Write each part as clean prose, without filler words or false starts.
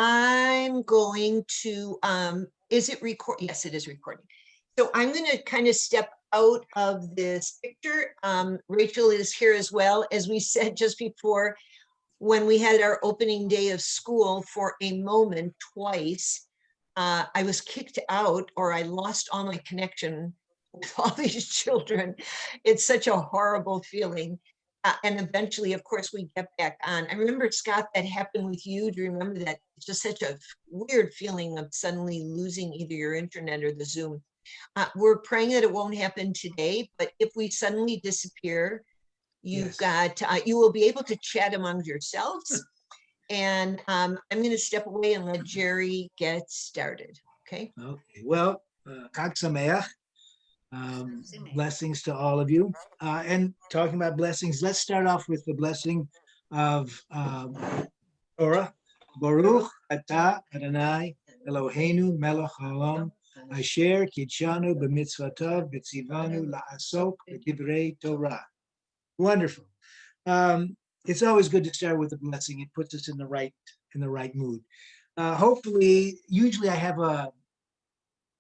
I'm going to, is it record? Yes, it is recording. So I'm going to kind of step out of this picture. Rachel is here as well. As we said just before, when we had our opening day of school, for a moment, twice, I was kicked out, or I lost all my connection with all these children. It's such a horrible feeling. And eventually, of course, we get back on. I remember, Scott, that happened with you. Do you remember that? It's just such a weird feeling of suddenly losing either your internet or the Zoom. We're praying that it won't happen today, but if we suddenly disappear, you've got, you will be able to chat among yourselves. And I'm going to step away and let Jerry get started. Okay. Okay. Well, Chag Sameach. Blessings to all of you. And talking about blessings, let's start off with the blessing of Torah. Baruch atah Adonai Eloheinu melech haolam asher kidshanu b'mitzvotav v'tzivanu la'asok b'divrei Torah. Wonderful. It's always good to start with a blessing. It puts us in the right mood. Hopefully, usually I have a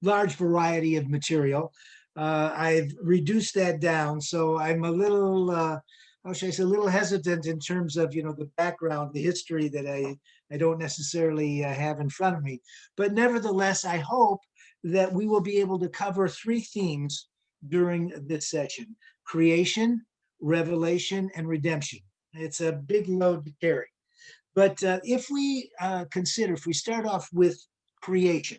large variety of material. I've reduced that down, so I'm a little, how should I say, a little hesitant in terms of, the background, the history that I don't necessarily have in front of me. But nevertheless, I hope that we will be able to cover three themes during this session: creation, revelation, and redemption. It's a big load to carry. But if we start off with creation,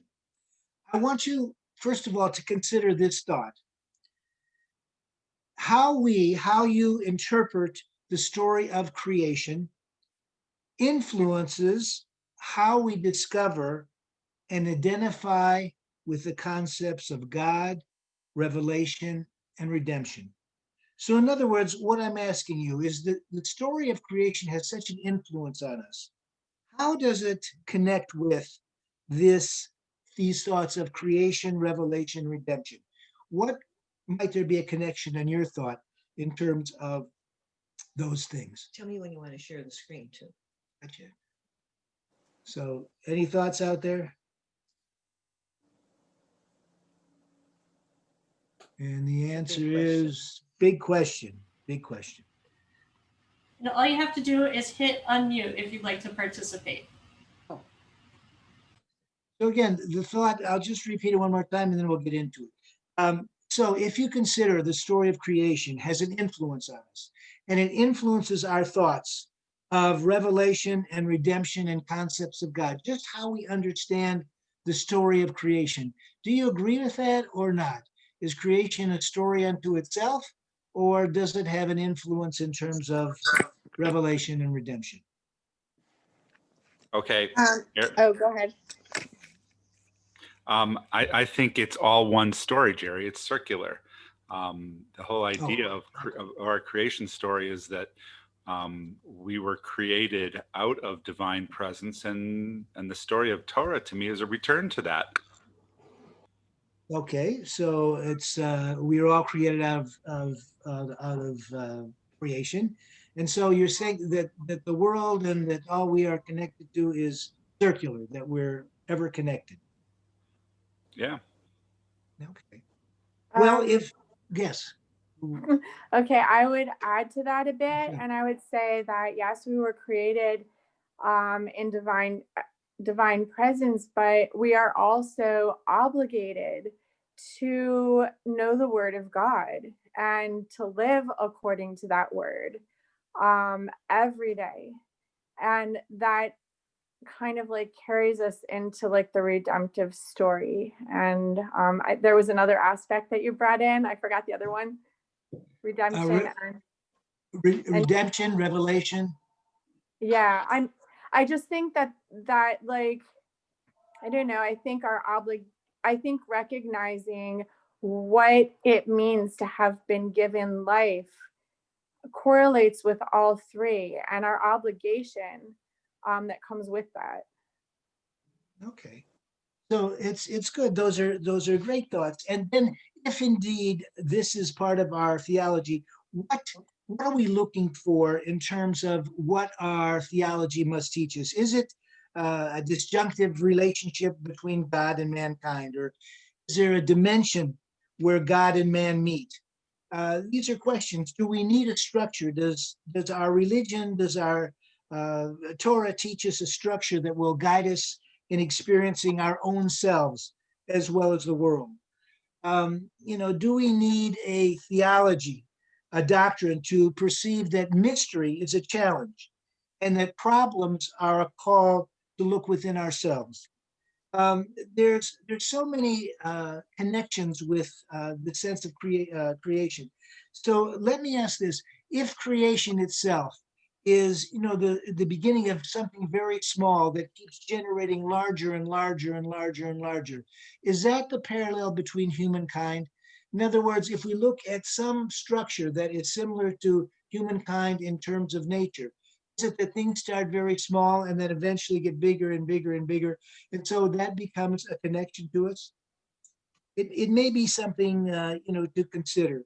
I want you, first of all, to consider this thought. How you interpret the story of creation influences how we discover and identify with the concepts of God, revelation, and redemption. So in other words, what I'm asking you is that the story of creation has such an influence on us. How does it connect with these thoughts of creation, revelation, redemption? What might there be a connection in your thought in terms of those things? Tell me when you want to share the screen too. Gotcha. So any thoughts out there? And the answer is big question. And all you have to do is hit unmute if you'd like to participate. So again, the thought, I'll just repeat it one more time and then we'll get into it. So if you consider the story of creation has an influence on us, and it influences our thoughts of revelation and redemption and concepts of God, just how we understand the story of creation. Do you agree with that or not? Is creation a story unto itself, or does it have an influence in terms of revelation and redemption? Okay. Go ahead. I think it's all one story, Jerry. It's circular. The whole idea of our creation story is that we were created out of divine presence, and the story of Torah to me is a return to that. Okay, so it's we are all created out of creation, and so you're saying that the world and that all we are connected to is circular, that we're ever connected. Yeah. Okay. Well, yes. Okay, I would add to that a bit, and I would say that yes, we were created in divine presence, but we are also obligated to know the word of God and to live according to that word every day. And that kind of like carries us into like the redemptive story. And there was another aspect that you brought in. I forgot the other one. Redemption redemption, revelation. Yeah, I just think that like, I don't know, I think recognizing what it means to have been given life correlates with all three and our obligation that comes with that. Okay, so it's good. Those are great thoughts. And then, if indeed this is part of our theology, what are we looking for in terms of what our theology must teach us? Is it a disjunctive relationship between God and mankind? Or is there a dimension where God and man meet? These are questions. Do we need a structure? Does our religion, does our Torah teach us a structure that will guide us in experiencing our own selves as well as the world? Do we need a theology, a doctrine to perceive that mystery is a challenge and that problems are a call to look within ourselves? There's so many connections with the sense of creation. So let me ask this: if creation itself is, the beginning of something very small that keeps generating larger and larger and larger and larger, is that the parallel between humankind? In other words, if we look at some structure that is similar to humankind in terms of nature, is it that things start very small and then eventually get bigger and bigger and bigger? And so that becomes a connection to us. It may be something, to consider.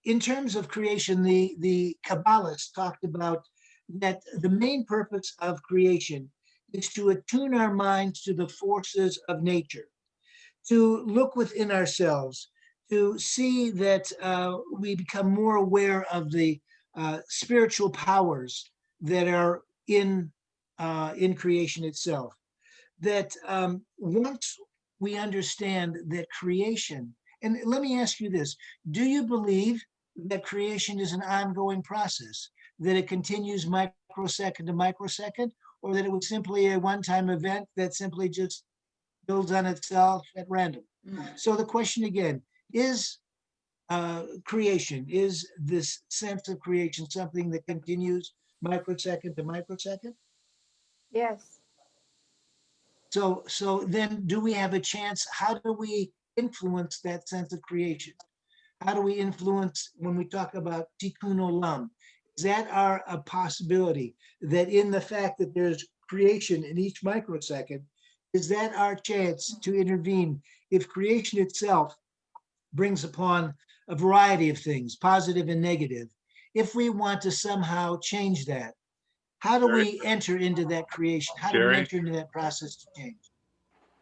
In terms of creation, the Kabbalists talked about that the main purpose of creation is to attune our minds to the forces of nature, to look within ourselves, to see that we become more aware of the spiritual powers that are in creation itself. That once we understand that creation, and let me ask you this: do you believe that creation is an ongoing process, that it continues microsecond to microsecond, or that it was simply a one-time event that simply just builds on itself at random? So the question again is, creation, is this sense of creation something that continues microsecond to microsecond? Yes. So then do we have a chance? How do we influence that sense of creation? How do we influence when we talk about tikkun olam? Is that a possibility that in the fact that there's creation in each microsecond, is that our chance to intervene if creation itself brings upon a variety of things, positive and negative? If we want to somehow change that, how do Jerry, we enter into that creation? How do we Jerry, enter into that process to change?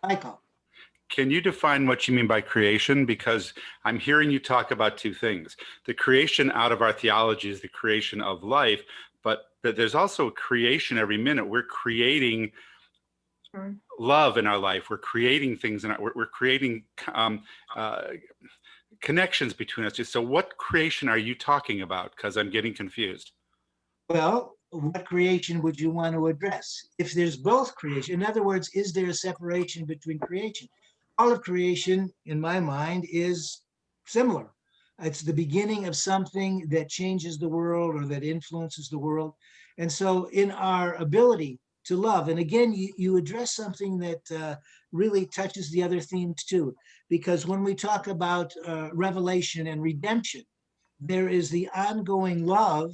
Michael. can you define what you mean by creation? Because I'm hearing you talk about two things. The creation out of our theology is the creation of life, but there's also a creation every minute. We're creating love in our life. We're creating things we're creating connections between us. So what creation are you talking about? Because I'm getting confused. Well, what creation would you want to address? If there's both creation, in other words, is there a separation between creation? All of creation, in my mind, is similar. It's the beginning of something that changes the world or that influences the world. And so in our ability to love, and again, you address something that really touches the other themes too, because when we talk about revelation and redemption, there is the ongoing love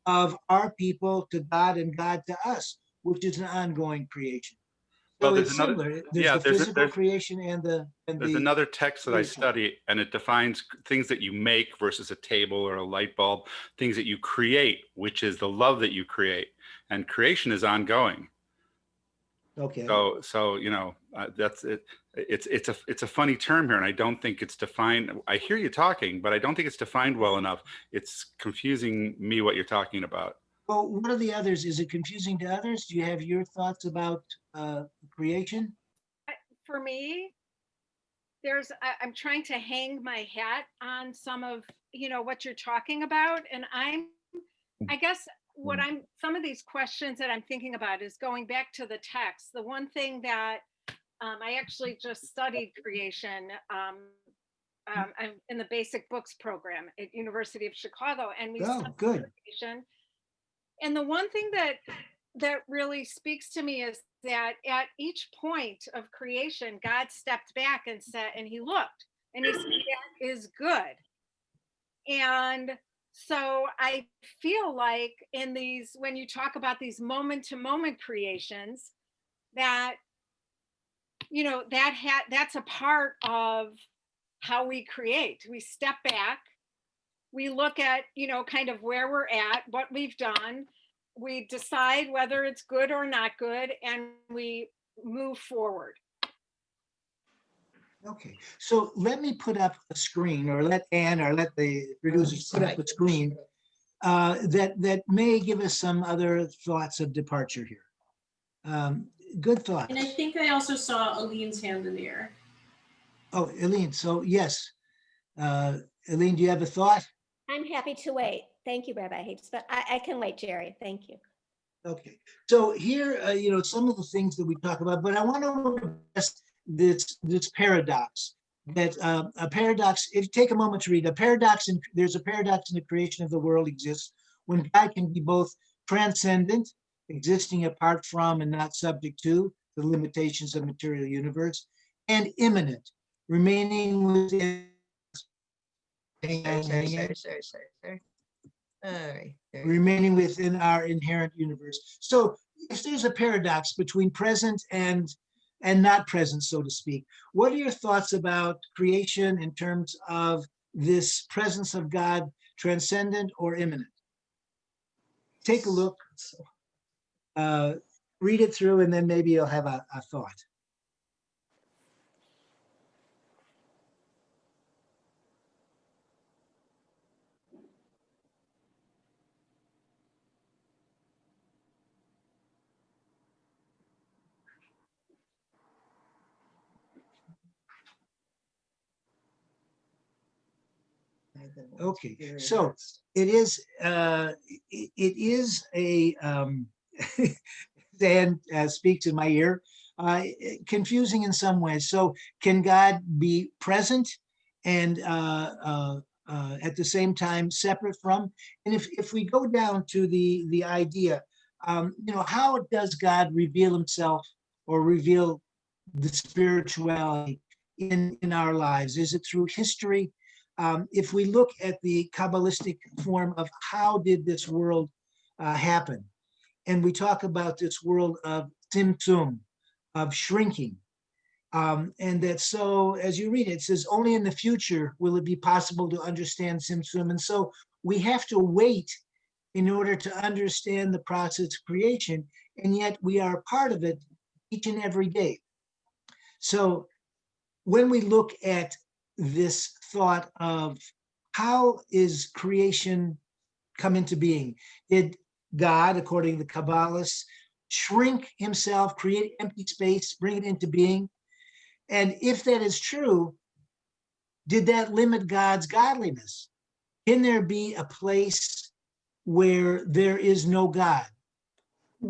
of our people to God and God to us, which is an ongoing creation. Well, So there's it's another, similar. There's yeah, the physical creation and the there's another text that I spiritual. study, and it defines things that you make versus a table or a light bulb, things that you create, which is the love that you create. And creation is ongoing. Okay. So that's it. It's a funny term here, and I don't think it's defined. I hear you talking, but I don't think it's defined well enough. It's confusing me what you're talking about. Well, what are the others? Is it confusing to others? Do you have your thoughts about creation? For me, I'm trying to hang my hat on some of, what you're talking about. And I guess some of these questions that I'm thinking about is going back to the text. The one thing that I actually just studied creation. I'm in the basic books program at University of Chicago, and we studied Good. creation. And the one thing that really speaks to me is that at each point of creation, God stepped back and he looked and he said, that is good. And so I feel like when you talk about these moment to moment creations, that, that's a part of how we create. We step back, we look at, kind of where we're at, what we've done, we decide whether it's good or not good, and we move forward. Okay, so let me put up a screen, or let Ann, or let the producers put up a screen that may give us some other thoughts of departure here. Good thoughts. And I think I also saw Aline's hand in the air. Oh, Eileen, so yes. Eileen, do you have a thought? I'm happy to wait. Thank you, Rabbi Hapes, but I can wait, Jerry. Thank you. Okay, so here, some of the things that we talk about, but I want to address this paradox. That a paradox, if you take a moment to read, there's a paradox in the creation of the world exists when God can be both transcendent, existing apart from and not subject to the limitations of material universe, and immanent, remaining within. Sorry. All right. there you go. Remaining within our inherent universe. So if there's a paradox between present and not present, so to speak, what are your thoughts about creation in terms of this presence of God, transcendent or immanent? Take a look, read it through, and then maybe you'll have a thought. Okay, so it is a Dan speaks in my ear, confusing in some ways. So can God be present and at the same time separate from? And if we go down to the idea, how does God reveal himself or reveal the spirituality in our lives? Is it through history? If we look at the Kabbalistic form of how did this world happen, and we talk about this world of tzimtzum, of shrinking, and that so as you read it, it says only in the future will it be possible to understand tzimtzum, and so we have to wait in order to understand the process of creation, and yet we are part of it each and every day. So when we look at this thought of how is creation come into being? Did God, according to the Kabbalists, shrink himself, create empty space, bring it into being? And if that is true, did that limit God's godliness? Can there be a place where there is no God?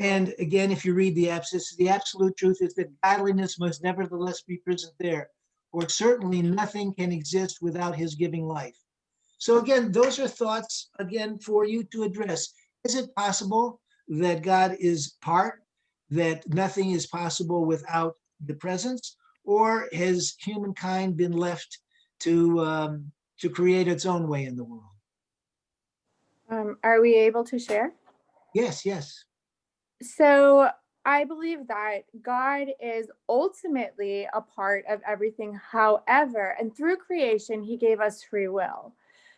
And again, if you read the absolute truth is that godliness must nevertheless be present there, for certainly nothing can exist without his giving life. So again, those are thoughts, again, for you to address. Is it possible that God is part, that nothing is possible without the presence, or has humankind been left to create its own way in the world? Are we able to share? Yes, yes. So I believe that God is ultimately a part of everything. However, and through creation, he gave us free will.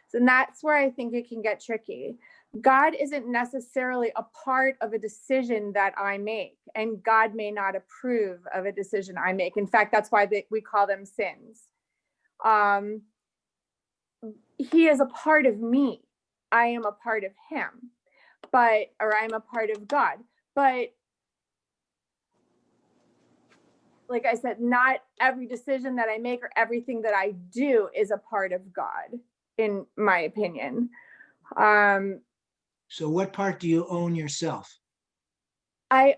So that's where I think it can get tricky. God isn't necessarily a part of a decision that I make, and God may not approve of a decision I make. In fact, that's why we call them sins. He is a part of me. I am a part of him, or I'm a part of God. But like I said, not every decision that I make or everything that I do is a part of God, in my opinion. So what part do you own yourself? I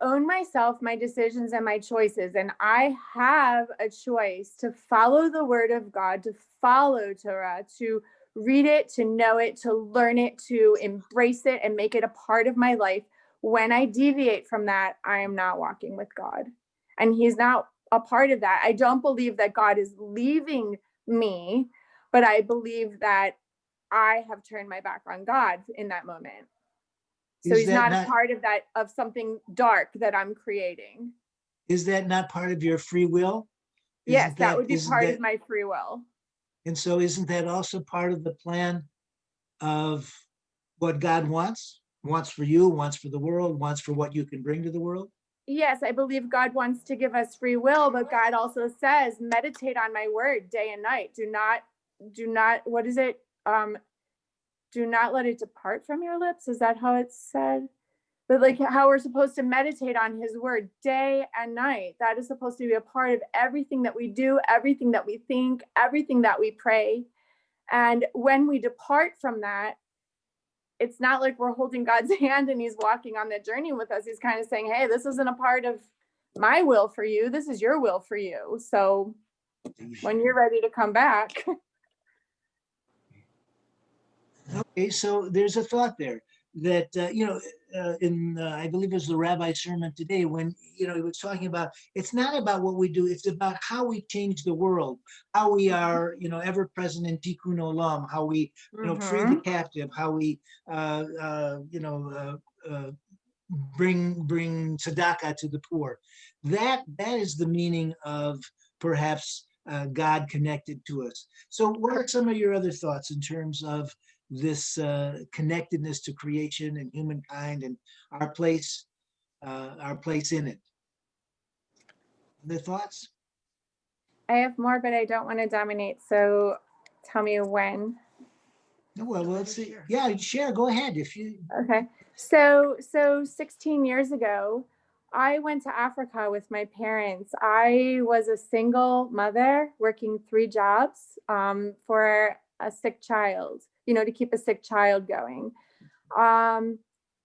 own myself, my decisions and my choices, and I have a choice to follow the word of God, to follow Torah, to read it, to know it, to learn it, to embrace it and make it a part of my life. When I deviate from that, I am not walking with God, and he's not a part of that. I don't believe that God is leaving me, but I believe that I have turned my back on God in that moment. So he's not a part of that, of something dark that I'm creating. Is that not part of your free will? Yes, that would be part of my free will. And so isn't that also part of the plan of what God wants? wants for you, wants for the world, wants for what you can bring to the world? Yes, I believe God wants to give us free will, but God also says, meditate on my word day and night. Do not, what is it? Do not let it depart from your lips. Is that how it's said? But like how we're supposed to meditate on his word day and night. That is supposed to be a part of everything that we do, everything that we think, everything that we pray. And when we depart from that, it's not like we're holding God's hand and he's walking on the journey with us. He's kind of saying, hey, this isn't a part of my will for you. This is your will for you. So when you're ready to come back. Okay, so there's a thought there that, I believe it was the rabbi's sermon today when, he was talking about, it's not about what we do, it's about how we change the world, how we are, ever present in Tikkun Olam, how we, free the captive, how we, bring tzedakah to the poor. That is the meaning of perhaps God connected to us. So what are some of your other thoughts in terms of this connectedness to creation and humankind and our place in it? The thoughts? I have more, but I don't want to dominate. So tell me when. Well, let's see. Yeah, share. Go ahead. If you. Okay. So 16 years ago, I went to Africa with my parents. I was a single mother working 3 jobs for a sick child, to keep a sick child going.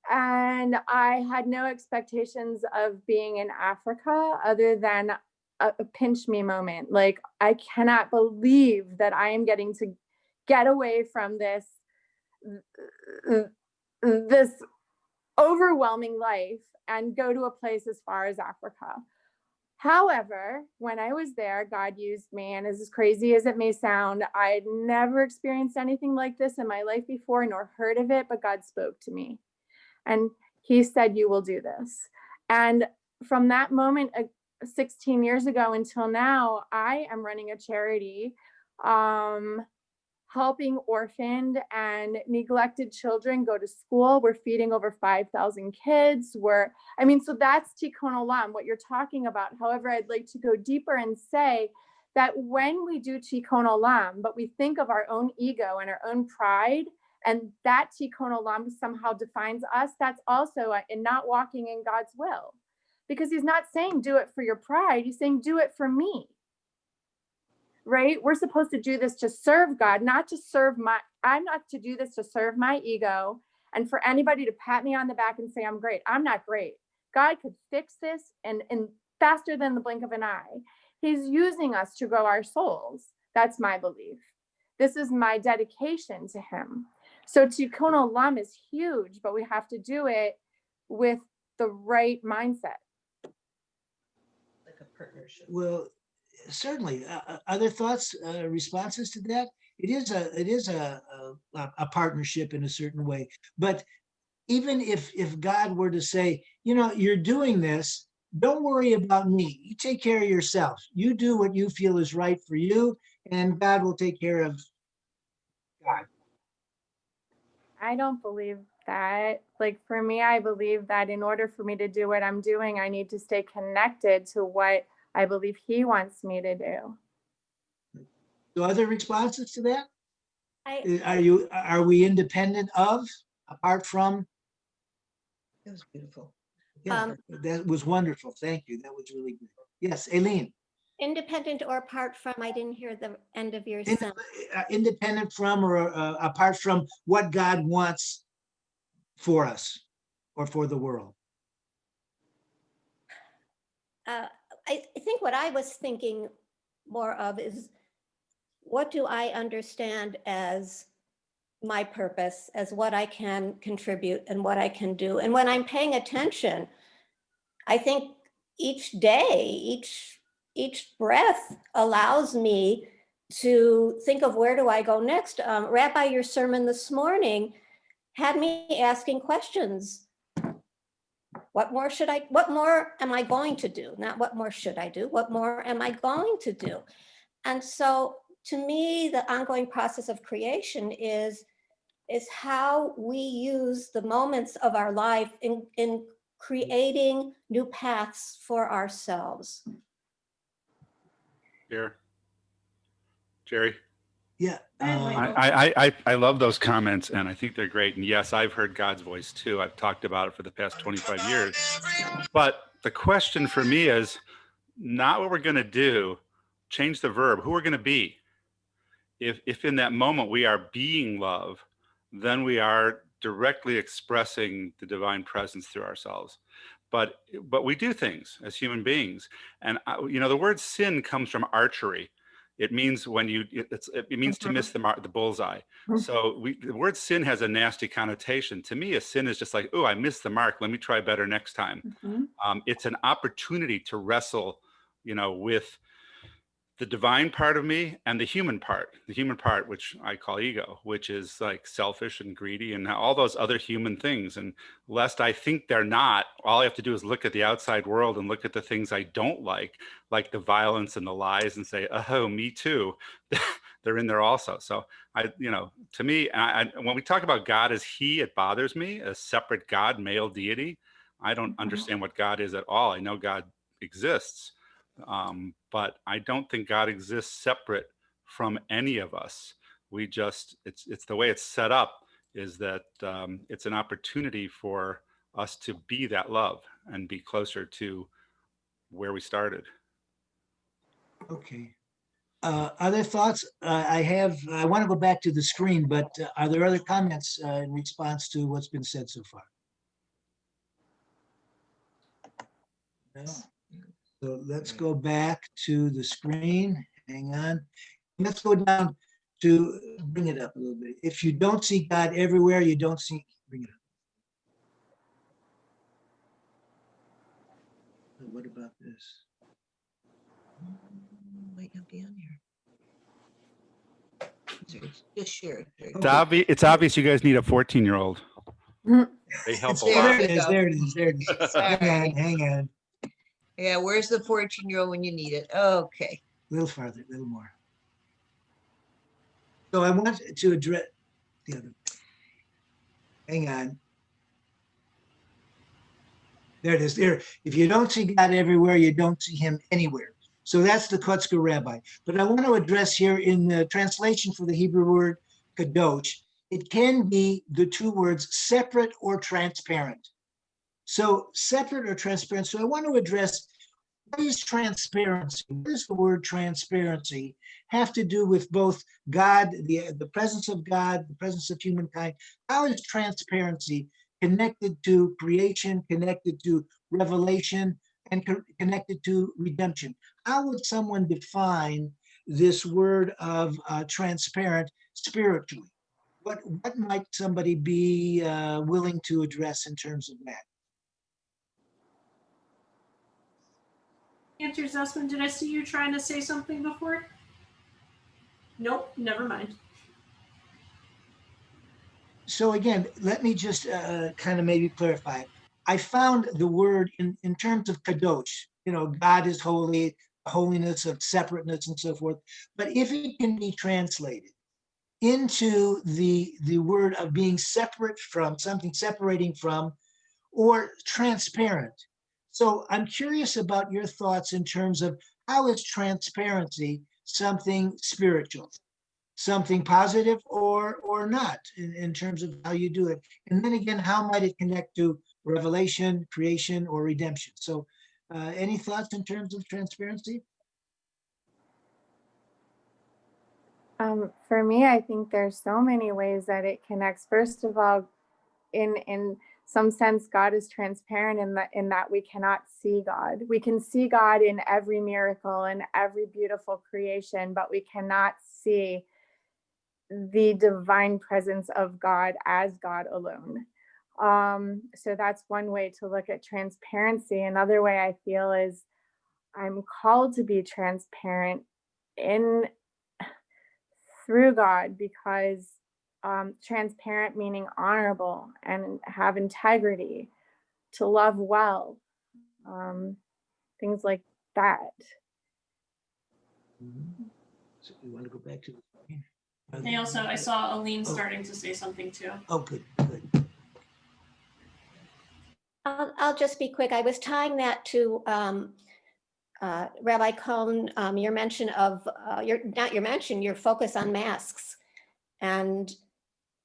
And I had no expectations of being in Africa other than a pinch me moment. Like, I cannot believe that I am getting to get away from this overwhelming life and go to a place as far as Africa. However, when I was there, God used me. And as crazy as it may sound, I'd never experienced anything like this in my life before, nor heard of it, but God spoke to me. And he said, you will do this. And from that moment, 16 years ago until now, I am running a charity, helping orphaned and neglected children go to school. We're feeding over 5,000 kids. So that's Tikkun Olam, what you're talking about. However, I'd like to go deeper and say that when we do Tikkun Olam, but we think of our own ego and our own pride, and that Tikkun Olam somehow defines us, that's also in not walking in God's will. Because he's not saying do it for your pride, he's saying do it for me. Right? We're supposed to do this to serve God, not to serve I'm not to do this to serve my ego and for anybody to pat me on the back and say, I'm great. I'm not great. God could fix this and faster than the blink of an eye. He's using us to grow our souls. That's my belief. This is my dedication to him. So Tikkun Olam is huge, but we have to do it with the right mindset. Like a partnership. Well, certainly. Other thoughts, responses to that? It is a partnership in a certain way. But even if God were to say, you're doing this, don't worry about me. You take care of yourself. You do what you feel is right for you, and God will take care of God. I don't believe that. Like, for me, I believe that in order for me to do what I'm doing, I need to stay connected to what I believe he wants me to do. So other responses to that? I Are we independent of, apart from? It was beautiful. Yeah, that was wonderful. Thank you. That was really good. Yes, Aileen. independent or apart from, I didn't hear the end of your Ind- sentence. Independent from or apart from what God wants for us or for the world. I think what I was thinking more of is, what do I understand as my purpose, as what I can contribute and what I can do? And when I'm paying attention, I think each day, each breath allows me to think of, where do I go next? Rabbi, your sermon this morning had me asking questions. What more am I going to do? Not what more should I do? What more am I going to do? And so to me, the ongoing process of creation is is how we use the moments of our life in creating new paths for ourselves. Here, Jerry. Yeah. Go ahead, Michael. I love those comments, and I think they're great. And yes, I've heard God's voice too. I've talked about it for the past 25 years. But the question for me is not what we're going to do, change the verb, who we're going to be. If in that moment we are being love, then we are directly expressing the divine presence through ourselves. But we do things as human beings, and the word sin comes from archery. It means when it means to miss the bullseye. So the word sin has a nasty connotation. To me, a sin is just like, oh, I missed the mark. Let me try better next time. It's an opportunity to wrestle, with the divine part of me and the human part, which I call ego, which is like selfish and greedy and all those other human things. And lest I think they're not, all I have to do is look at the outside world and look at the things I don't like the violence and the lies, and say, oh, me too. They're in there also. So to me, when we talk about God as he, it bothers me, a separate God, male deity. I don't understand what God is at all. I know God exists. But I don't think God exists separate from any of us. It's the way it's set up is that it's an opportunity for us to be that love and be closer to where we started. Okay. Other thoughts? I want to go back to the screen, but are there other comments in response to what's been said so far? No. So let's go back to the screen. Hang on. Let's go down to bring it up a little bit. If you don't see God everywhere, you don't see, bring it up. What about this? Might not be on here. It's just shared. It's obvious you guys need a 14-year-old. They help a There lot. There it is, there it is, there it is. Hang on. Yeah, where's the 14-year-old when you need it? Okay. A little farther, a little more. So I want to address the other. Hang on. There it is. There. If you don't see God everywhere, you don't see him anywhere. So that's the Kotzker rabbi. But I want to address here in the translation for the Hebrew word kadosh, it can be the two words separate or transparent. So separate or transparent. So I want to address, what is transparency? What does the word transparency have to do with both God, the presence of God, the presence of humankind? How is transparency connected to creation, connected to revelation, and connected to redemption? How would someone define this word of transparent spiritually? What might somebody be willing to address in terms of that? Cantor Zussman, did I see you trying to say something before? Nope, never mind. So again, let me just kind of maybe clarify. I found the word in terms of kadosh, God is holy, holiness of separateness and so forth. But if it can be translated into the word of being separate from, something separating from, or transparent. So I'm curious about your thoughts in terms of how is transparency something spiritual, something positive or not in terms of how you do it? And then again, how might it connect to revelation, creation, or redemption? So any thoughts in terms of transparency? For me, I think there's so many ways that it connects. First of all, in some sense, God is transparent in that we cannot see God. We can see God in every miracle and every beautiful creation, but we cannot see the divine presence of God as God alone. So that's one way to look at transparency. Another way I feel is I'm called to be transparent through God, because transparent meaning honorable and have integrity, to love well, things like that. So we want to go back to the screen. I saw Aline starting to say something too. Oh, good, good. I'll just be quick. I was tying that to Rabbi Cohn, your mention of, your focus on masks. And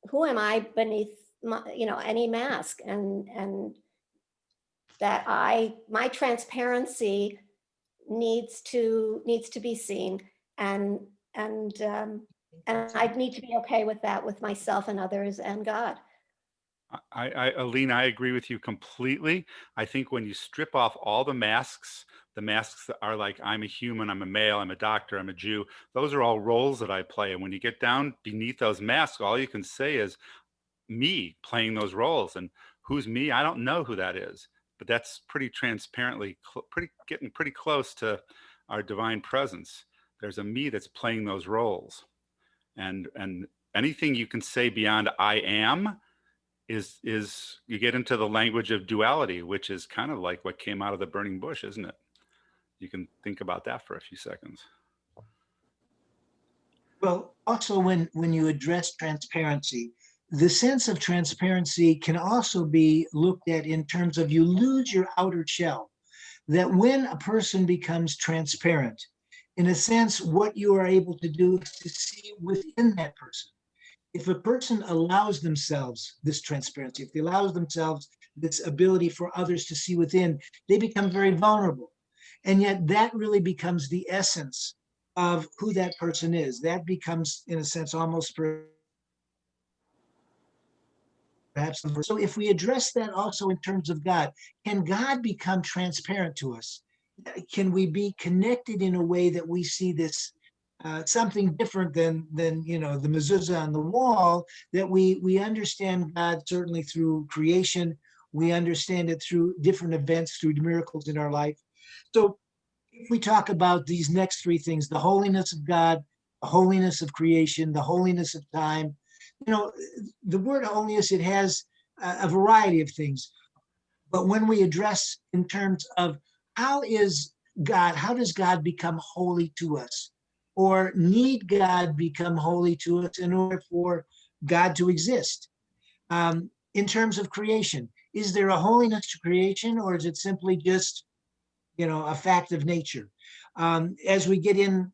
who am I beneath any mask? And that my transparency needs to be seen, and I need to be okay with that, with myself and others and God. Aline, I agree with you completely. I think when you strip off all the masks that are like, I'm a human, I'm a male, I'm a doctor, I'm a Jew, those are all roles that I play. And when you get down beneath those masks, all you can say is me playing those roles. And who's me? I don't know who that is, but that's pretty transparently, getting pretty close to our divine presence. There's a me that's playing those roles. And anything you can say beyond I am is you get into the language of duality, which is kind of like what came out of the burning bush, isn't it? You can think about that for a few seconds. Well, also when you address transparency, the sense of transparency can also be looked at in terms of you lose your outer shell. That when a person becomes transparent, in a sense, what you are able to do is to see within that person. If a person allows themselves this transparency, if they allow themselves this ability for others to see within, they become very vulnerable. And yet that really becomes the essence of who that person is. That becomes, in a sense, almost perhaps. So if we address that also in terms of God, can God become transparent to us? Can we be connected in a way that we see this something different than the mezuzah on the wall, that we understand God certainly through creation, we understand it through different events, through miracles in our life. So if we talk about these next three things, the holiness of God, the holiness of creation, the holiness of time, the word holiness, it has a variety of things. But when we address in terms of how does God become holy to us? Or need God become holy to us in order for God to exist? In terms of creation, is there a holiness to creation, or is it simply just, a fact of nature? As we get in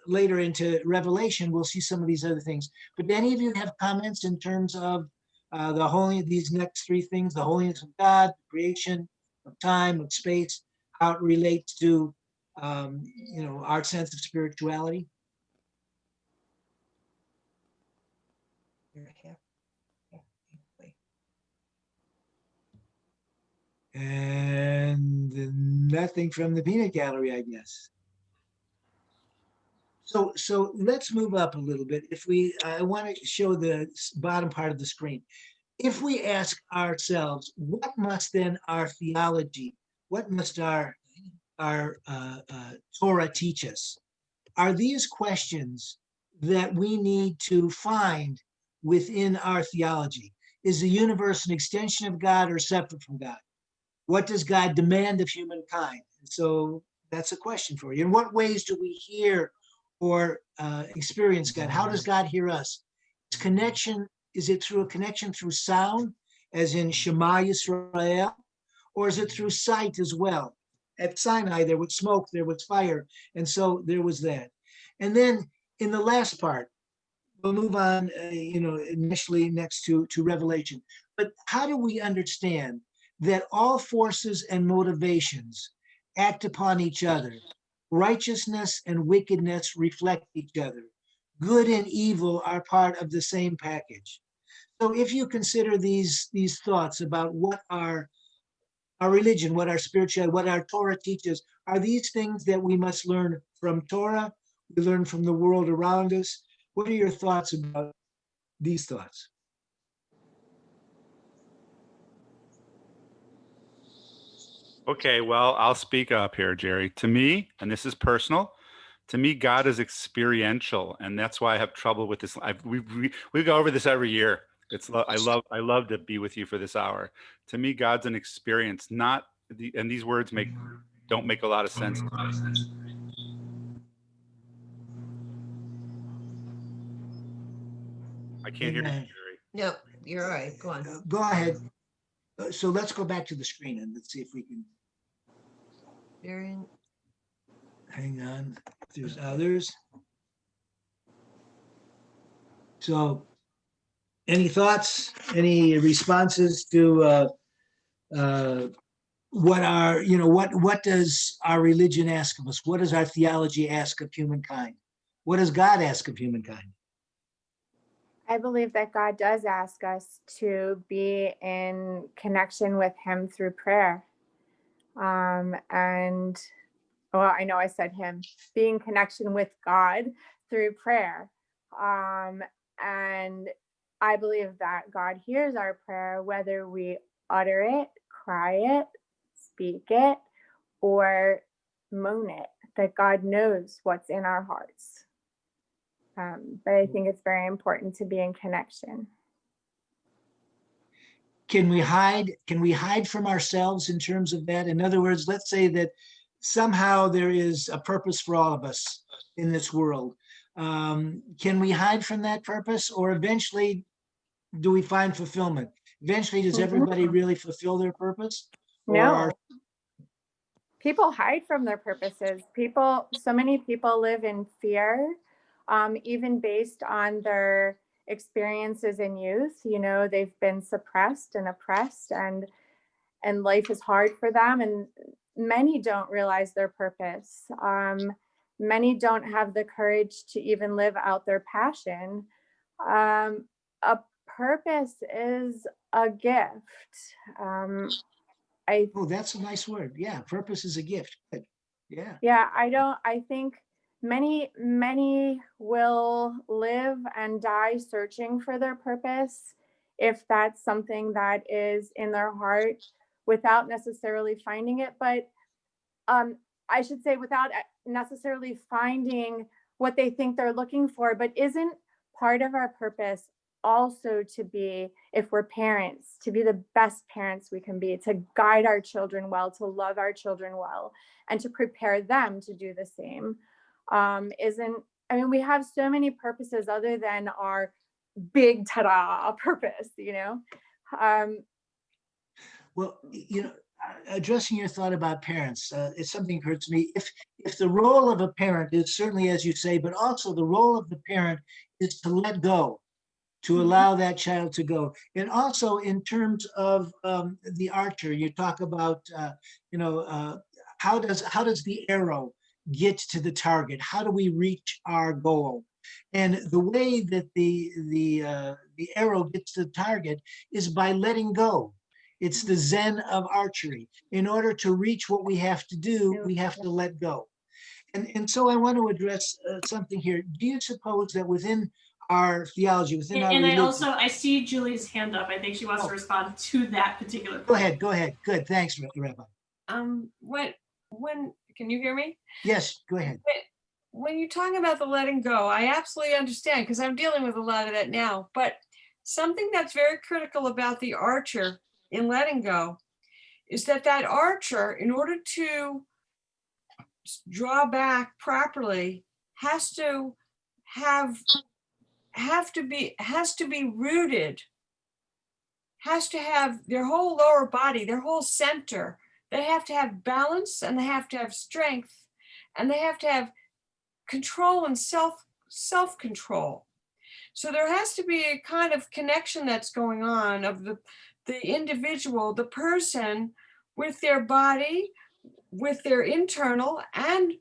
later into Revelation, we'll see some of these other things. But do any of you have comments in terms of these next three things, the holiness of God, creation, of time, of space, how it relates to our sense of spirituality? And nothing from the peanut gallery, I guess. So let's move up a little bit. I want to show the bottom part of the screen. If we ask ourselves, what must then our theology, what must our Torah teach us? Are these questions that we need to find within our theology? Is the universe an extension of God or separate from God? What does God demand of humankind? So that's a question for you. In what ways do we hear or experience God? How does God hear us? Is it through a connection through sound, as in Shema Yisrael, or is it through sight as well? At Sinai, there was smoke, there was fire, and so there was that. And then in the last part, we'll move on, initially next to Revelation. But how do we understand that all forces and motivations act upon each other? Righteousness and wickedness reflect each other. Good and evil are part of the same package. So if you consider these thoughts about what our religion, what our spirituality, what our Torah teaches, are these things that we must learn from Torah? We learn from the world around us. What are your thoughts about these thoughts? Okay, well, I'll speak up here, Jerry. To me, and this is personal, to me, God is experiential, and that's why I have trouble with this. We go over this every year. I love to be with you for this hour. To me, God's an experience, and these words don't make a lot of sense to me. I can't hear you, Amen. Jerry. No, you're all right. Go on. Go ahead. So let's go back to the screen and let's see if we can, Very- hang on, if there's others. So any thoughts, any responses to what does our religion ask of us? What does our theology ask of humankind? What does God ask of humankind? I believe that God does ask us to be in connection with Him through prayer. And well, I know I said Him, be in connection with God through prayer. And I believe that God hears our prayer, whether we utter it, cry it, speak it, or moan it, that God knows what's in our hearts. But I think it's very important to be in connection. Can we hide from ourselves in terms of that? In other words, let's say that somehow there is a purpose for all of us in this world. Can we hide from that purpose, or eventually do we find fulfillment? Eventually, does everybody really fulfill their purpose? No. People hide from their purposes. So many people live in fear, even based on their experiences in youth. You know, they've been suppressed and oppressed, and life is hard for them. And many don't realize their purpose. Many don't have the courage to even live out their passion. A purpose is a gift. Oh, that's a nice word. Yeah, purpose is a gift. Good. Yeah. Yeah, I think many will live and die searching for their purpose, if that's something that is in their heart, without necessarily finding it. But I should say, without necessarily finding what they think they're looking for. But isn't part of our purpose also to be, if we're parents, to be the best parents we can be, to guide our children well, to love our children well, and to prepare them to do the same? We have so many purposes other than our big ta-da purpose, you know? Well, addressing your thought about parents, it's something occurred to me. If the role of a parent is certainly, as you say, but also the role of the parent is to let go, to allow that child to go. And also in terms of the archer, you talk about, how does the arrow get to the target? How do we reach our goal? And the way that the arrow gets to the target is by letting go. It's the Zen of archery. In order to reach what we have to do, we have to let go. And so I want to address something here. Do you suppose that within our theology, within our religion— I see Julie's hand up. I think she wants to respond to that particular point. Go ahead. Good, thanks, Rabbi. When can you hear me? Yes, go ahead. When you're talking about the letting go, I absolutely understand, because I'm dealing with a lot of that now. But something that's very critical about the archer in letting go is that archer, in order to draw back properly, has to be rooted, has to have their whole lower body, their whole center. They have to have balance, and they have to have strength, and they have to have control and self-control. So there has to be a kind of connection that's going on of the individual, the person, with their body, with their internal, and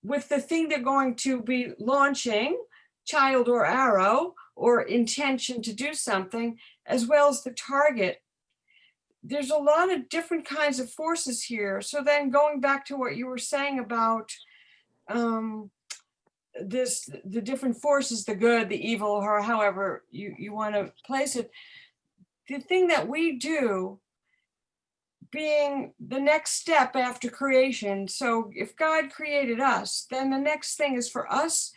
with the thing they're going to be launching, child or arrow, or intention to do something, as well as the target. There's a lot of different kinds of forces here. So then going back to what you were saying about the different forces, the good, the evil, or however you want to place it, the thing that we do being the next step after creation. So if God created us, then the next thing is for us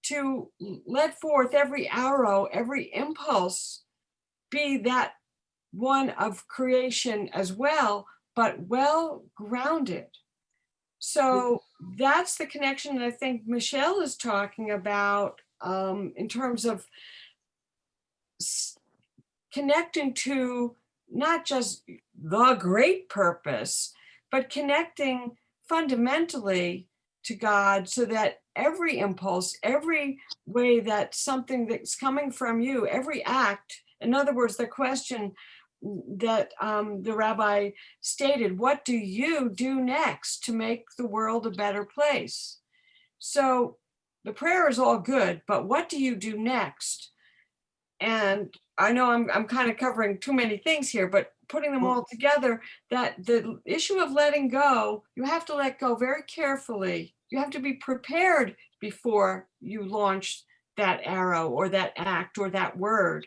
to let forth every arrow, every impulse, be that one of creation as well, but well grounded. So that's the connection that I think Michelle is talking about, in terms of connecting to not just the great purpose, but connecting fundamentally to God, so that every impulse, every way that something that's coming from you, every act, in other words, the question that the rabbi stated, what do you do next to make the world a better place? So the prayer is all good, but what do you do next? And I know I'm kind of covering too many things here, but putting them all together, that the issue of letting go, you have to let go very carefully. You have to be prepared before you launch that arrow or that act or that word.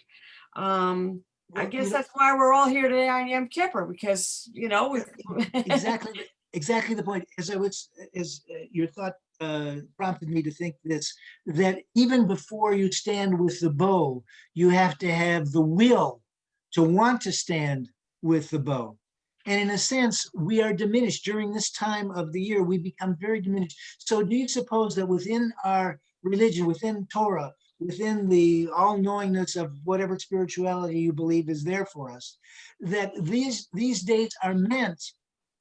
I guess that's why we're all here today on Yom Kippur, because, you know, exactly the point. As your thought prompted me to think this, that even before you stand with the bow, you have to have the will to want to stand with the bow. And in a sense, we are diminished during this time of the year. We become very diminished. So do you suppose that within our religion, within Torah, within the all-knowingness of whatever spirituality you believe is there for us, that these days are meant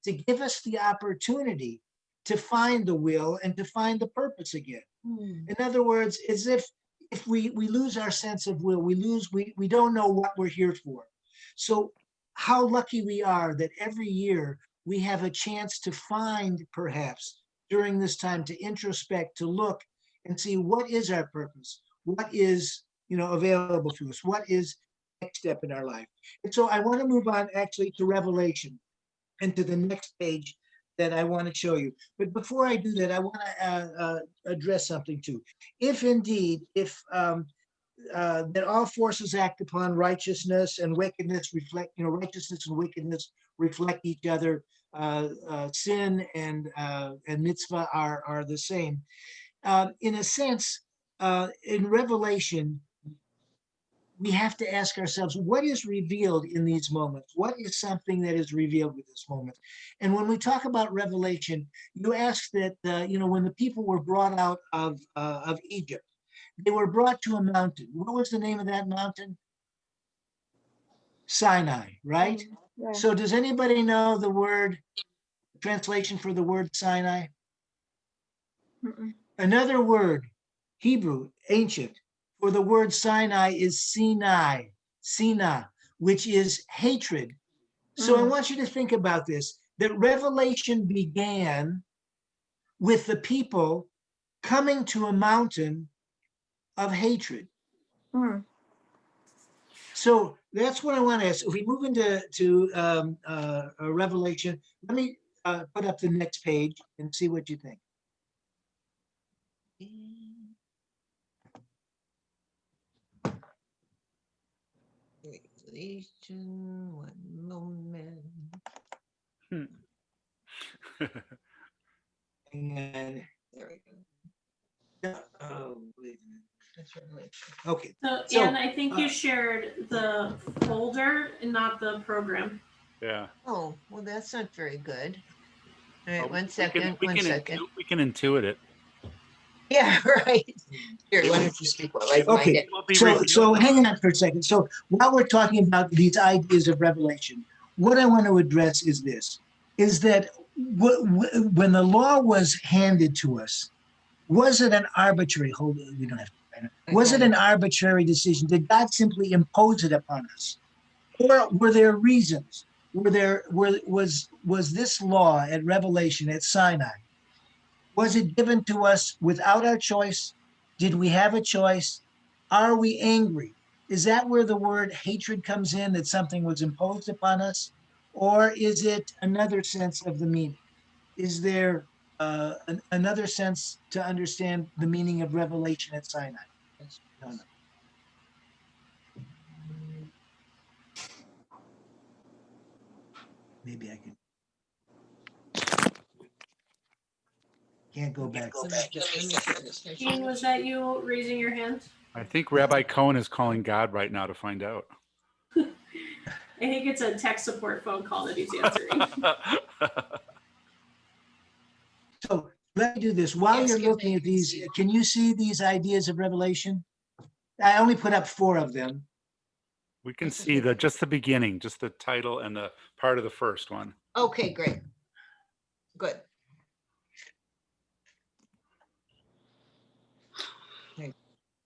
to give us the opportunity to find the will and to find the purpose again? In other words, as if we lose our sense of will, we don't know what we're here for. So how lucky we are that every year we have a chance to find, perhaps during this time, to introspect, to look and see what is our purpose, what is, available to us, what is the next step in our life. And so I want to move on actually to Revelation and to the next page that I want to show you. But before I do that, I want to address something too. If indeed, that all forces act upon righteousness and wickedness reflect, righteousness and wickedness reflect each other. Sin and mitzvah are the same. In a sense, in Revelation, we have to ask ourselves, what is revealed in these moments? What is something that is revealed with this moment? And when we talk about Revelation, you ask that, when the people were brought out of Egypt, they were brought to a mountain. What was the name of that mountain? Sinai, right? Yeah. So does anybody know the translation for the word Sinai? Mm-mm. Another word, Hebrew, ancient, for the word Sinai is Sinai, which is hatred. So I want you to think about this, that Revelation began with the people coming to a mountain of hatred. So that's what I want to ask. If we move into Revelation, let me put up the next page and see what you think. Revelation, one moment. And There we go. oh, wait a minute. That's Revelation. Okay. So, Anne, I think you shared the folder and not the program. Yeah. Oh, well, that's not very good. All right, Well, one second. We can intuit it. Yeah, right. Here, why don't you speak while I find Okay. it? So hang on for a second. So while we're talking about these ideas of revelation, what I want to address is this, is that when the law was handed to us, was it an arbitrary, we don't have to, was it an arbitrary decision? Did God simply impose it upon us? Or were there reasons? Was this law at Revelation at Sinai, was it given to us without our choice? Did we have a choice? Are we angry? Is that where the word hatred comes in, that something was imposed upon us? Or is it another sense of the meaning? Is there another sense to understand the meaning of Revelation at Sinai? No. Maybe I can't go back. Jean, was that you raising your hand? I think Rabbi Cohen is calling God right now to find out. I think it's a tech support phone call that he's answering. So let me do this. While you're looking at these, can you see these ideas of revelation? I only put up 4 of them. We can see just the beginning, just the title and the part of the first one. Okay, great. Good.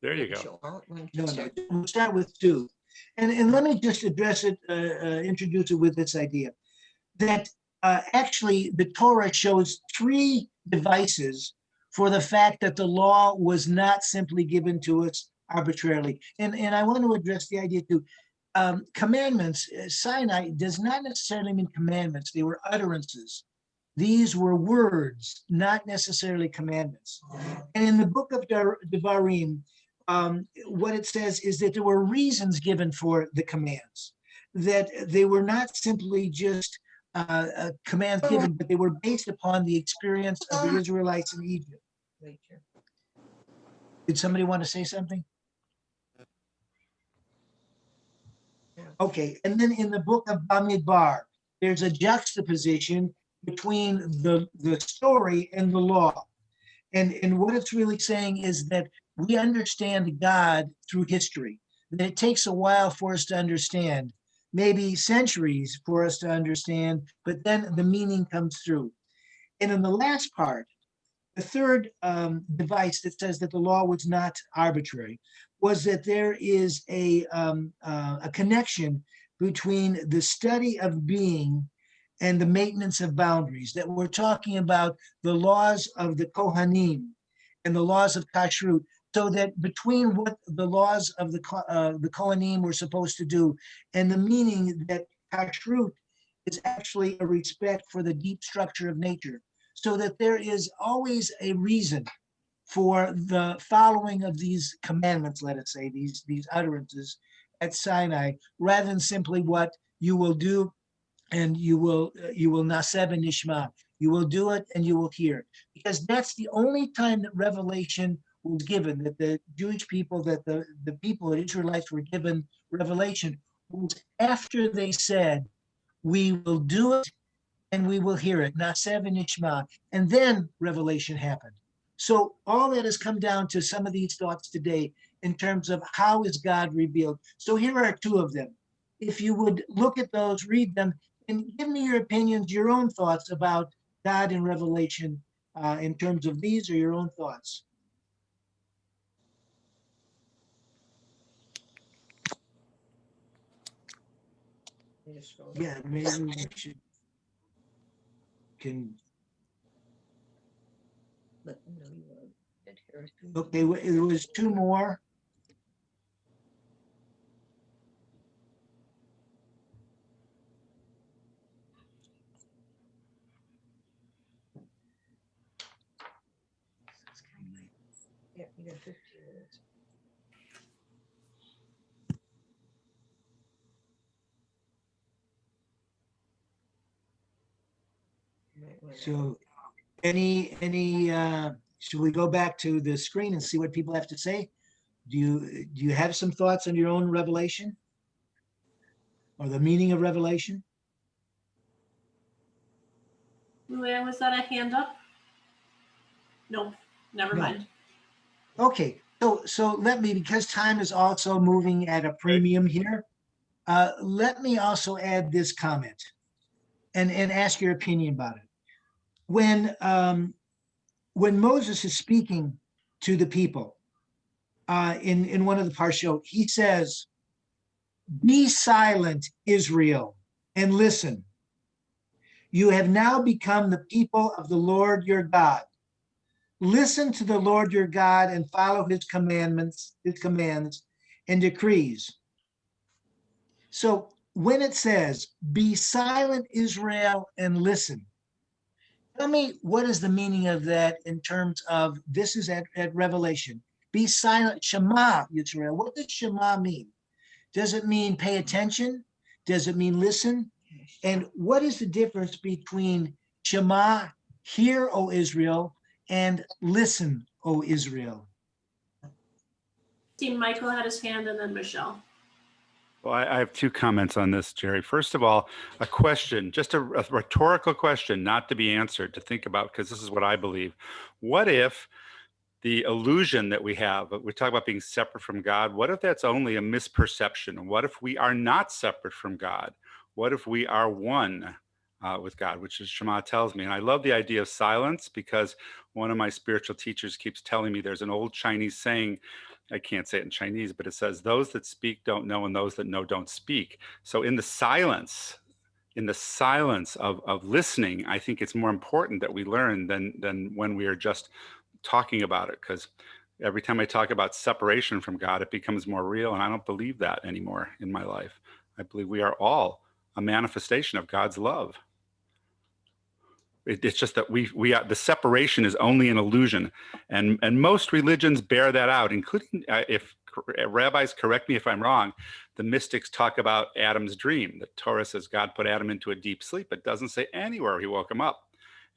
There you go. Show all- one, two, No, no, start. we'll start with two. And let me just address it, introduce it with this idea that actually the Torah shows three devices for the fact that the law was not simply given to us arbitrarily. And I want to address the idea too. Commandments, Sinai does not necessarily mean commandments. They were utterances. These were words, not necessarily commandments. And in the book of Devarim, what it says is that there were reasons given for the commands, that they were not simply just commands given, but they were based upon the experience of the Israelites in Egypt. Did somebody want to say something? Okay, and then in the book of Bamidbar, there's a juxtaposition between the story and the law. And what it's really saying is that we understand God through history, that it takes a while for us to understand, maybe centuries for us to understand, but then the meaning comes through. And in the last part, the third device that says that the law was not arbitrary was that there is a connection between the study of being and the maintenance of boundaries, that we're talking about the laws of the Kohanim and the laws of Kashrut, so that between what the laws of the Kohanim were supposed to do and the meaning that Kashrut is actually a respect for the deep structure of nature, so that there is always a reason for the following of these commandments, let us say, these utterances at Sinai, rather than simply what you will do and you will naseb and nishma. You will do it and you will hear it. Because that's the only time that revelation was given, that the Jewish people, that the people, the Israelites were given revelation, was after they said, we will do it and we will hear it, naseb and nishma. And then revelation happened. So all that has come down to some of these thoughts today in terms of how is God revealed. So here are two of them. If you would look at those, read them, and give me your opinions, your own thoughts about God in Revelation in terms of these, or your own thoughts. Yeah, maybe we should can. Okay, it was two more. Yeah, you got 15 minutes. So any should we go back to the screen and see what people have to say? Do you have some thoughts on your own revelation or the meaning of revelation? Luann, was that a hand up? No, never No. mind. Okay, so let me, because time is also moving at a premium here, let me also add this comment and ask your opinion about it. When Moses is speaking to the people in one of the parshot, he says, "Be silent, Israel, and listen. You have now become the people of the Lord your God. Listen to the Lord your God and follow his commandments, his commands and decrees." So when it says, "Be silent, Israel, and listen," tell me, what is the meaning of that in terms of, this is at Revelation. Be silent, Shema, Israel. What does Shema mean? Does it mean pay attention? Does it mean listen? And what is the difference between Shema, hear, O Israel, and listen, O Israel? See, Michael had his hand and then Michelle. Well, I have two comments on this, Jerry. First of all, a question, just a rhetorical question, not to be answered, to think about, because this is what I believe. What if the illusion that we have. We talk about being separate from God. What if that's only a misperception? What if we are not separate from God? What if we are one with God, which is Shema tells me? And I love the idea of silence, because one of my spiritual teachers keeps telling me there's an old Chinese saying, I can't say it in Chinese, but it says, those that speak don't know, and those that know don't speak. So in the silence of listening, I think it's more important that we learn than when we are just talking about it, because every time I talk about separation from God, it becomes more real, and I don't believe that anymore in my life. I believe we are all a manifestation of God's love. It's just that we are, the separation is only an illusion, and most religions bear that out, including if rabbis correct me if I'm wrong, the mystics talk about Adam's dream. The Torah says God put Adam into a deep sleep. It doesn't say anywhere he woke him up.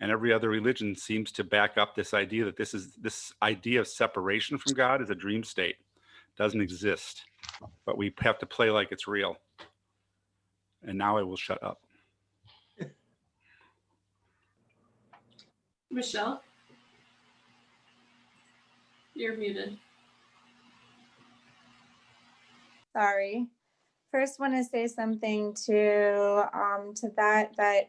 And every other religion seems to back up this idea that this idea of separation from God is a dream state. It doesn't exist, but we have to play like it's real. And now I will shut up. Michelle, you're muted. Sorry. First, want to say something to that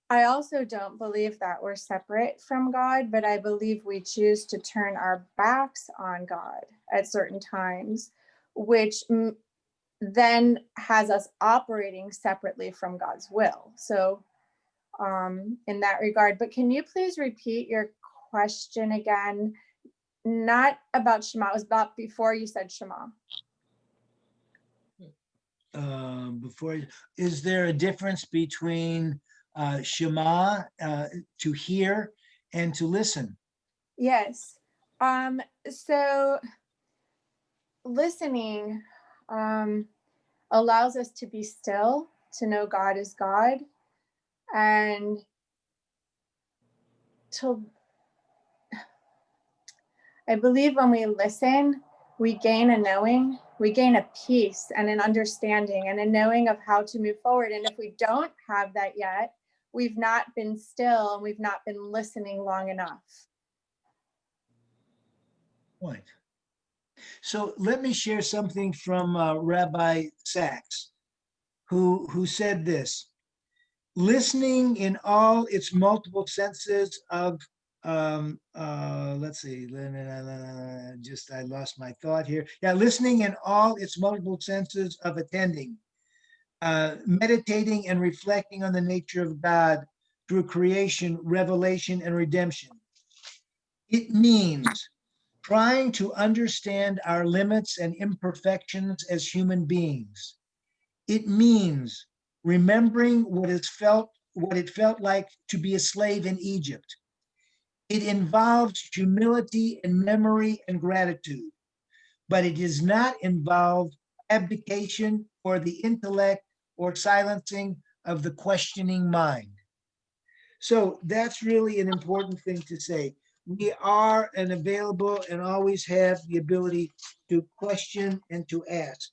I also don't believe that we're separate from God, but I believe we choose to turn our backs on God at certain times, which then has us operating separately from God's will. So in that regard, but can you please repeat your question again? Not about Shema, it was about before you said Shema. Is there a difference between Shema, to hear, and to listen? Yes. So listening allows us to be still, to know God is God, and I believe when we listen, we gain a knowing, we gain a peace and an understanding and a knowing of how to move forward. And if we don't have that yet, we've not been still and we've not been listening long enough. Point. So let me share something from Rabbi Sachs, who said this: listening in all its multiple senses of, let's see, I lost my thought here. Yeah, listening in all its multiple senses of attending, meditating and reflecting on the nature of God through creation, revelation, and redemption. It means trying to understand our limits and imperfections as human beings. It means remembering what it felt like to be a slave in Egypt. It involves humility and memory and gratitude, but it does not involve abdication or the intellect or silencing of the questioning mind. So that's really an important thing to say. We are and available and always have the ability to question and to ask.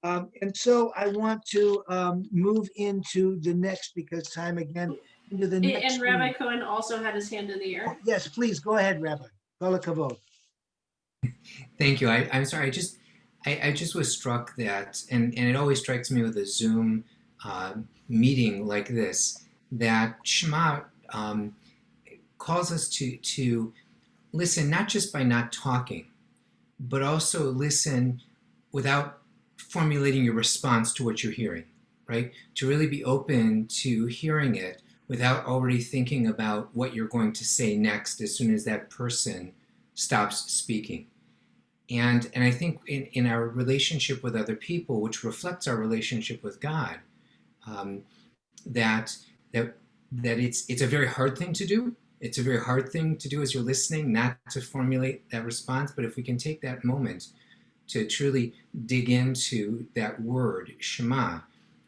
And so I want to move into the next, because time again, into the next. And Rabbi Cohen also had his hand in the air. Oh, yes, please, go ahead, Rabbi. Kol hakavod. Thank you. I'm sorry. I just was struck that, and it always strikes me with a Zoom meeting like this, that Shema calls us to listen, not just by not talking, but also listen without formulating your response to what you're hearing, right? To really be open to hearing it without already thinking about what you're going to say next as soon as that person stops speaking. And I think in our relationship with other people, which reflects our relationship with God, that it's a very hard thing to do. It's a very hard thing to do as you're listening, not to formulate that response. But if we can take that moment to truly dig into that word, Shema,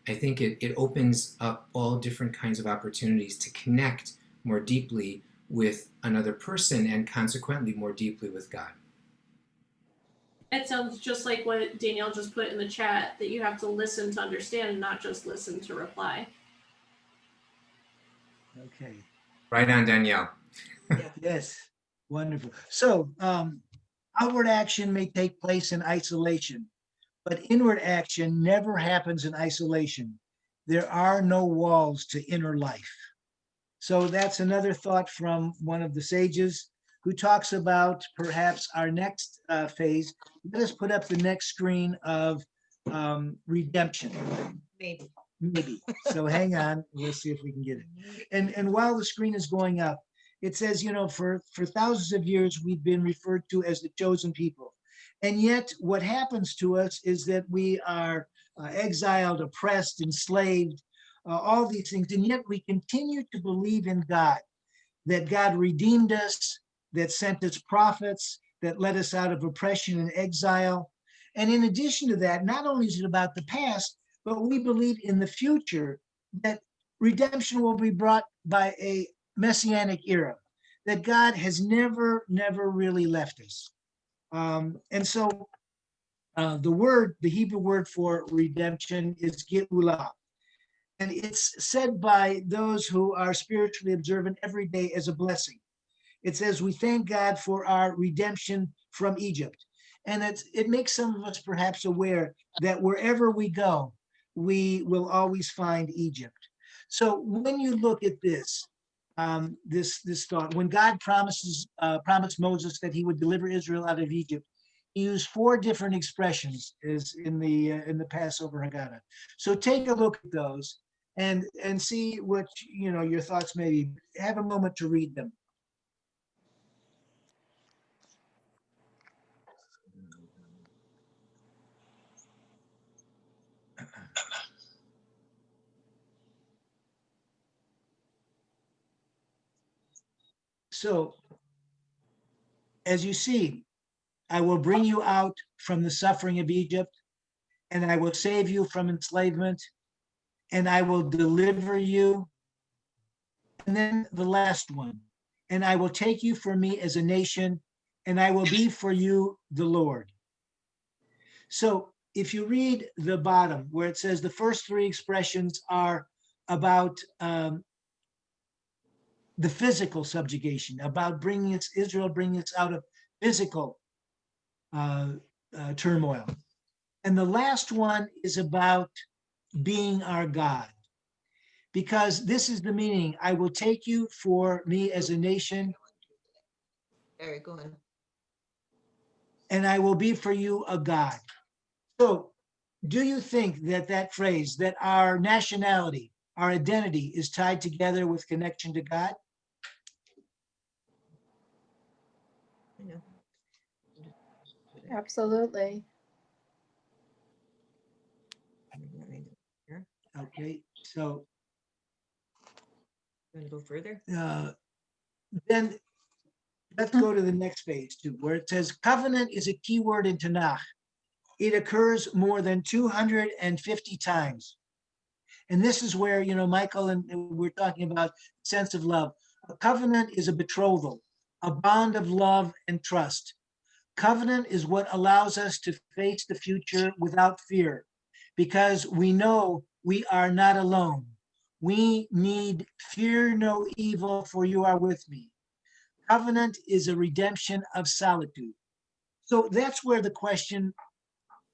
I think it opens up all different kinds of opportunities to connect more deeply with another person and consequently more deeply with God. It sounds just like what Danielle just put in the chat, that you have to listen to understand and not just listen to reply. Okay. Right on, Danielle. Yes. Wonderful. So outward action may take place in isolation, but inward action never happens in isolation. There are no walls to inner life. So that's another thought from one of the sages who talks about perhaps our next phase. Let us put up the next screen of redemption. Maybe. Maybe. So hang on, we'll see if we can get it. And while the screen is going up, it says, you know, for thousands of years, we've been referred to as the chosen people. And yet what happens to us is that we are exiled, oppressed, enslaved, all these things. And yet we continue to believe in God, that God redeemed us, that sent us prophets, that led us out of oppression and exile. And in addition to that, not only is it about the past, but we believe in the future that redemption will be brought by a messianic era, that God has never really left us. And so the Hebrew word for redemption is geulah. And it's said by those who are spiritually observant every day as a blessing. It says, we thank God for our redemption from Egypt. And it makes some of us perhaps aware that wherever we go, we will always find Egypt. So when you look at this, this thought, when God promised Moses that he would deliver Israel out of Egypt, he used 4 different expressions as in the Passover Haggadah. So take a look at those and see what your thoughts may be. Have a moment to read them. So, as you see, I will bring you out from the suffering of Egypt, and I will save you from enslavement, and I will deliver you. And then the last one, and I will take you for me as a nation, and I will be for you the Lord. So if you read the bottom where it says the first 3 expressions are about the physical subjugation, about Israel bringing us out of physical turmoil. And the last one is about being our God, because this is the meaning. I will take you for me as a nation. There, go on. And I will be for you a God. So do you think that phrase, that our nationality, our identity is tied together with connection to God? Absolutely. Okay, so Want to go further? then let's go to the next page too, where it says covenant is a key word in Tanakh. It occurs more than 250 times. And this is where, Michael, and we're talking about sense of love. A covenant is a betrothal, a bond of love and trust. Covenant is what allows us to face the future without fear, because we know we are not alone. We need fear no evil, for you are with me. Covenant is a redemption of solitude. So that's where the question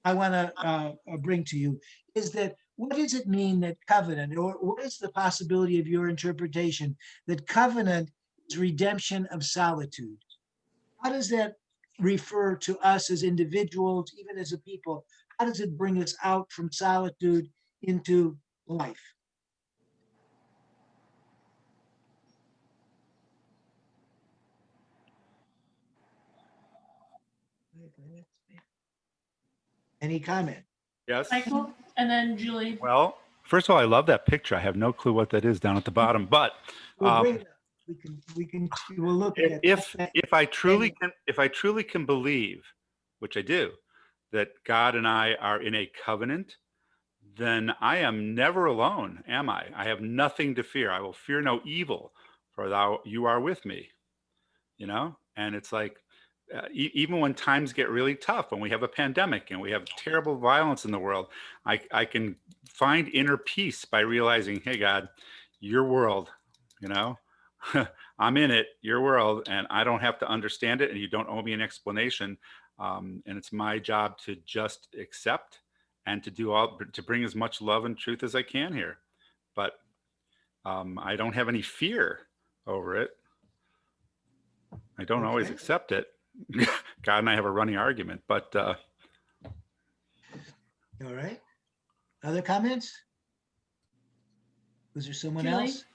I want to bring to you is that what does it mean that covenant, or what is the possibility of your interpretation that covenant is redemption of solitude? How does that refer to us as individuals, even as a people? How does it bring us out from solitude into life? Any comment? Yes. Michael, and then Julie. Well, first of all, I love that picture. I have no clue what that is down at the bottom, but We'll bring it up. We'll look at that. if I truly can believe, which I do, that God and I are in a covenant, then I am never alone, am I? I have nothing to fear. I will fear no evil, for you are with me. And it's like, even when times get really tough, when we have a pandemic and we have terrible violence in the world, I can find inner peace by realizing, hey, God, your world, I'm in it, your world, and I don't have to understand it, and you don't owe me an explanation. And it's my job to just accept and to bring as much love and truth as I can here. But I don't have any fear over it. I don't always Okay. accept it. God and I have a running argument, but All right. Other comments? Was there someone Julie? else?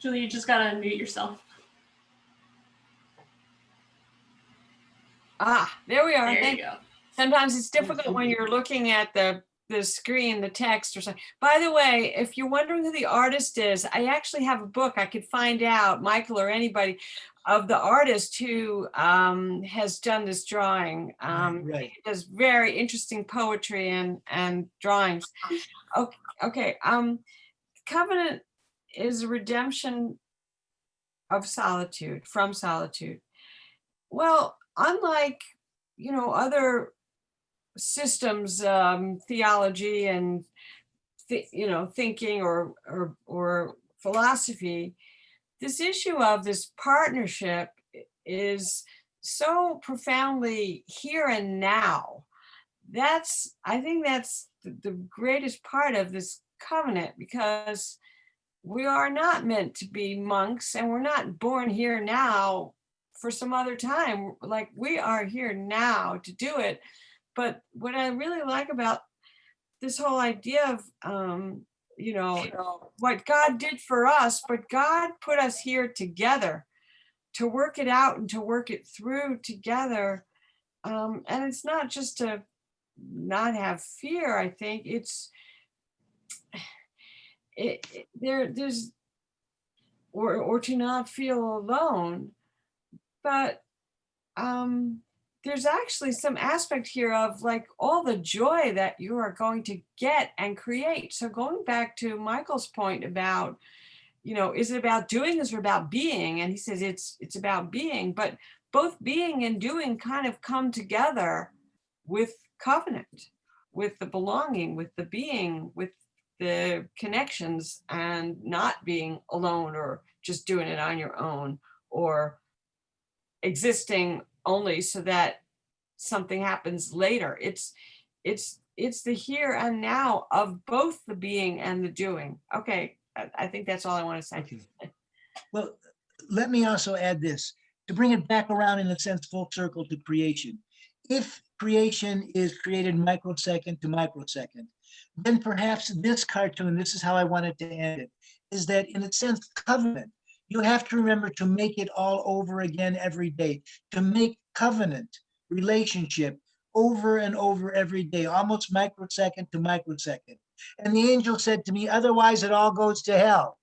Julie, you just gotta unmute yourself. Ah, there we are. There Thank you go. Sometimes it's difficult when you're looking at the screen, the text or something. By the way, if you're wondering who the artist is, I actually have a book I could find out, Michael or anybody, of the artist who has done this drawing. Right. He does very interesting poetry and drawings. Okay. Covenant is a redemption of solitude, from solitude. Well, unlike, other systems, theology and thinking or philosophy, this issue of this partnership is so profoundly here and now. I think that's the greatest part of this covenant, because we are not meant to be monks, and we're not born here now for some other time. Like, we are here now to do it. But what I really like about this whole idea of, what God did for us, but God put us here together to work it out and to work it through together. And it's not just to not have fear. I think there's or to not feel alone, but there's actually some aspect here of like all the joy that you are going to get and create. So going back to Michael's point about, is it about doing, is it about being? And he says it's about being, but both being and doing kind of come together with covenant, with the belonging, with the being, with the connections, and not being alone or just doing it on your own, or existing only so that something happens later. It's the here and now of both the being and the doing. Okay, I think that's all I want to say. Okay. Well, let me also add this, to bring it back around in a sense, full circle to creation. If creation is created microsecond to microsecond, then perhaps this cartoon, this is how I wanted to end it, is that in a sense, covenant, you have to remember to make it all over again every day, to make covenant relationship over and over every day, almost microsecond to microsecond. And the angel said to me, otherwise it all goes to hell.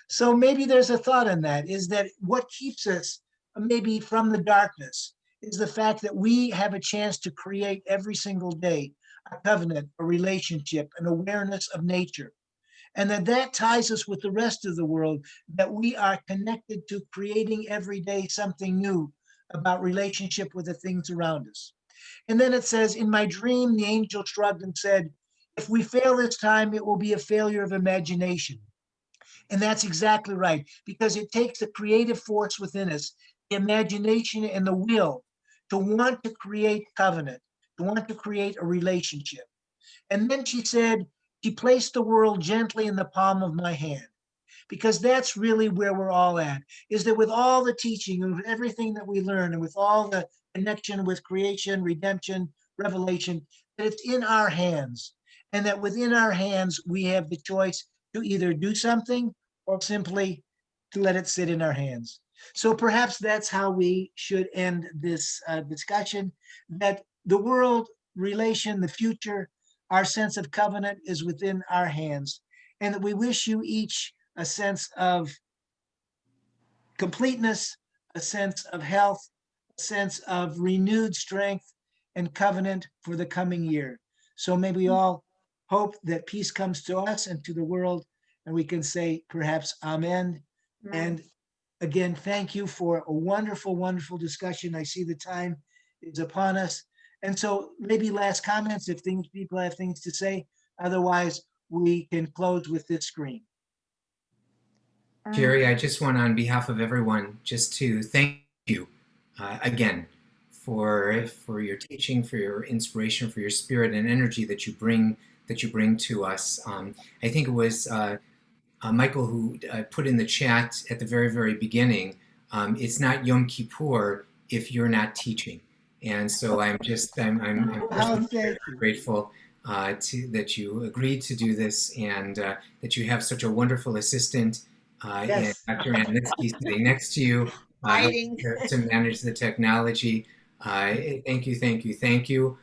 So maybe there's a thought in that, is that what keeps us maybe from the darkness is the fact that we have a chance to create every single day a covenant, a relationship, an awareness of nature. And that ties us with the rest of the world, that we are connected to creating every day something new about relationship with the things around us. And then it says, in my dream, the angel shrugged and said, if we fail this time, it will be a failure of imagination. And that's exactly right, because it takes the creative force within us, the imagination and the will to want to create covenant, to want to create a relationship. And then she said, she placed the world gently in the palm of my hand, because that's really where we're all at, is that with all the teaching and with everything that we learn and with all the connection with creation, redemption, revelation, that it's in our hands, and that within our hands, we have the choice to either do something or simply to let it sit in our hands. So perhaps that's how we should end this discussion, that the world, relation, the future, our sense of covenant is within our hands, and that we wish you each a sense of completeness, a sense of health, a sense of renewed strength and covenant for the coming year. So may we all hope that peace comes to us and to the world, and we can say perhaps amen. And again, thank you for a wonderful, wonderful discussion. I see the time is upon us. And so maybe last comments if people have things to say. Otherwise, we can close with this screen. Jerry, I just want on behalf of everyone just to thank you again for your teaching, for your inspiration, for your spirit and energy that you bring to us. I think it was Michael who put in the chat at the very beginning. It's not Yom Kippur if you're not teaching, and so I'm personally very grateful that you agreed to do this, and that you have such a wonderful assistant. Yes. And Dr. Anitsky sitting next to you Hiding. to manage the technology. Thank you.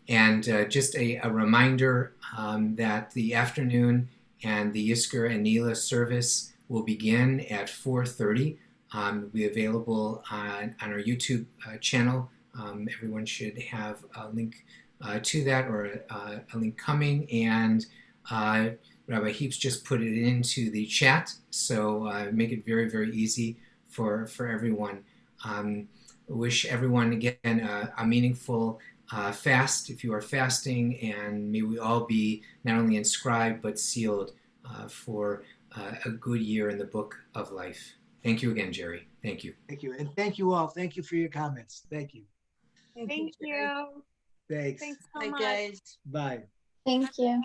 And just a reminder that the afternoon and the Yisker and Neela service will begin at 4:30. Will be available on our YouTube channel. Everyone should have a link to that, or a link coming. And Rabbi Heaps just put it into the chat, so make it very easy for everyone. Wish everyone again a meaningful fast if you are fasting, and may we all be not only inscribed but sealed for a good year in the book of life. Thank you again, Jerry. Thank you. Thank you. And thank you all. Thank you for your comments. Thank you. Thank you. Thanks. Thanks so Bye, much. guys. Bye. Thank you.